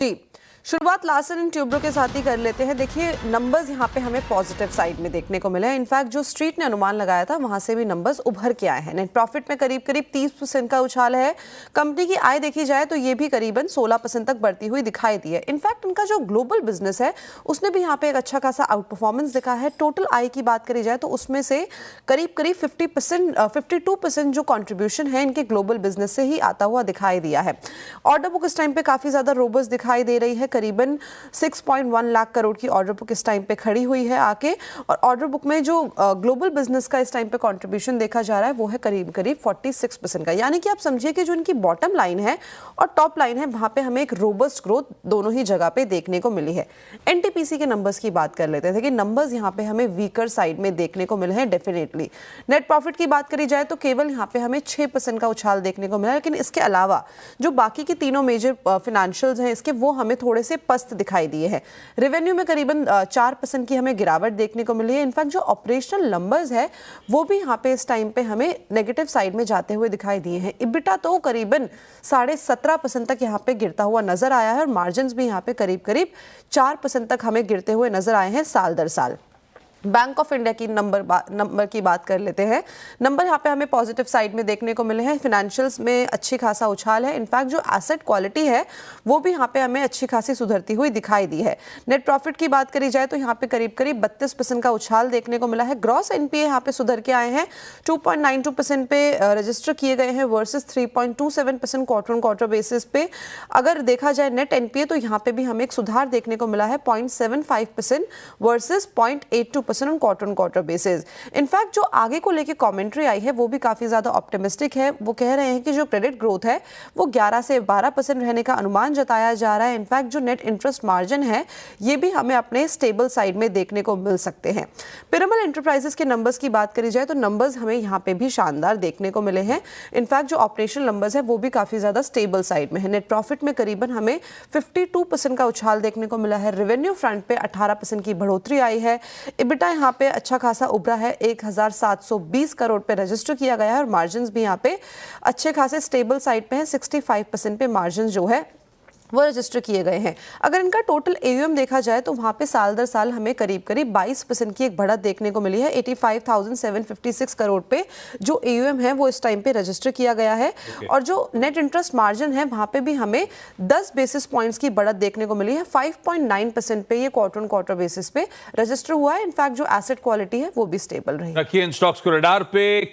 जी, शुरुआत Larsen and Toubro के साथ ही कर लेते हैं। देखिए नंबर्स यहाँ पे हमें पॉजिटिव साइड में देखने को मिले हैं। इनफैक्ट जो स्ट्रीट ने अनुमान लगाया था वहां से भी नंबर्स उभर के आए हैं। नेट प्रॉफिट में करीब करीब 30% का उछाल है। कंपनी की आय देखी जाए तो ये भी करीबन 16% तक बढ़ती हुई दिखाई दी है। इनफैक्ट उनका जो ग्लोबल बिजनेस है उसने भी यहाँ पे एक अच्छा खासा आउट परफॉर्मेंस दिखा है। टोटल आय की बात करी जाए तो उसमें से करीब करीब 52% जो कॉन्ट्रीब्यूशन है इनके ग्लोबल बिजनेस से ही आता हुआ दिखाई दिया है। ऑर्डर बुक इस टाइम पे काफी ज्यादा रोबस्ट दिखाई दे रही है। करीबन 6.1 लाख करोड़ की ऑर्डर बुक इस टाइम पे खड़ी हुई है आके, और ऑर्डर बुक में जो ग्लोबल बिजनेस का इस टाइम पे कंट्रीब्यूशन देखा जा रहा है वो है करीब करीब 46% का। यानी कि आप समझिए कि जो इनकी बॉटम लाइन है और टॉप लाइन है वहां पे हमें एक रोबस्ट ग्रोथ दोनों ही जगह पे देखने को मिली है। एनटीपीसी के नंबर्स की बात कर लेते थे कि नंबर्स यहाँ पे हमें वीकर साइड में देखने को मिले हैं डेफिनेटली। नेट प्रॉफिट की बात करी जाए तो केवल यहाँ पे हमें 6% का उछाल देखने को मिला, लेकिन इसके अलावा जो बाकी की तीनों मेजर फिनेंशियल्स हैं इसके वो हमें थोड़े से पस्त दिखाई दिए हैं। रेवेन्यू में करीबन 4% की हमें गिरावट देखने को मिली है। इनफैक्ट जो ऑपरेशनल नंबर्स है वो भी यहाँ पे इस टाइम पे हमें नेगेटिव साइड में जाते हुए दिखाई दिए हैं। इबिटा तो करीबन 17.5% तक यहाँ पे गिरता हुआ नजर आया है और मार्जिन भी यहाँ पे करीब करीब 4% तक हमें गिरते हुए नजर आए हैं साल दर साल। बैंक ऑफ इंडिया की नंबर की बात कर लेते हैं। नंबर यहाँ पे हमें पॉजिटिव साइड में देखने को मिले हैं। फिनेंशियल्स में अच्छी खासा उछाल है। इनफैक्ट जो एसेट क्वालिटी है वो भी यहाँ पे हमें अच्छी खासी सुधरती हुई दिखाई दी है। नेट प्रॉफिट की बात करी जाए तो यहाँ पे करीब करीब 32% का उछाल देखने को मिला है। ग्रॉस एनपीए यहाँ पे सुधर के आए हैं, 2.92% पे रजिस्टर किए गए हैं versus 3.27% quarter on quarter basis पे। अगर देखा जाए नेट एनपीए तो यहाँ पे भी हमें एक सुधार देखने को मिला है 0.75% versus 0.82% on quarter basis. In fact जो आगे को लेके कमेंट्री आई है वो भी काफी ज्यादा ऑप्टिमिस्टिक है। वो कह रहे हैं कि जो क्रेडिट ग्रोथ है वो 11 से 12% रहने का अनुमान जताया जा रहा है। इनफैक्ट जो नेट इंटरेस्ट मार्जिन है ये भी हमें अपने स्टेबल साइड में देखने को मिल सकते हैं। पिरामल एंटरप्राइजेस के नंबर्स की बात करी जाए तो नंबर्स हमें यहाँ पे भी शानदार देखने को मिले हैं। इनफैक्ट जो ऑपरेशनल नंबर्स है वो भी काफी ज्यादा स्टेबल साइड में है। नेट प्रॉफिट में करीबन हमें 52% का उछाल देखने को मिला है। रेवेन्यू फ्रंट पे 18% की बढ़ोतरी आई है। यहाँ पे अच्छा खासा उभरा है, 1720 करोड़ पे रजिस्टर किया गया है और मार्जिन भी यहाँ पे अच्छे खासे स्टेबल साइड पे है। 65% पे मार्जिन जो है वो रजिस्टर किए गए हैं। अगर इनका टोटल एयूएम देखा जाए तो वहाँ पे साल दर साल हमें करीब करीब 22% की एक बढ़त देखने को मिली है। 85,756 करोड़ पे जो एयूएम है वो इस टाइम पे रजिस्टर किया गया है। और जो नेट इंटरेस्ट मार्जिन है वहाँ पे भी हमें 10 बेसिस पॉइंट्स की बढ़त देखने को मिली है। 5.9% पे ये क्वार्टर ऑन क्वार्टर बेसिस पे रजिस्टर हुआ है। इनफैक्ट जो एसेट क्वालिटी है वो भी स्टेबल रही है। रखिए इन स्टॉक्स को रडार पे।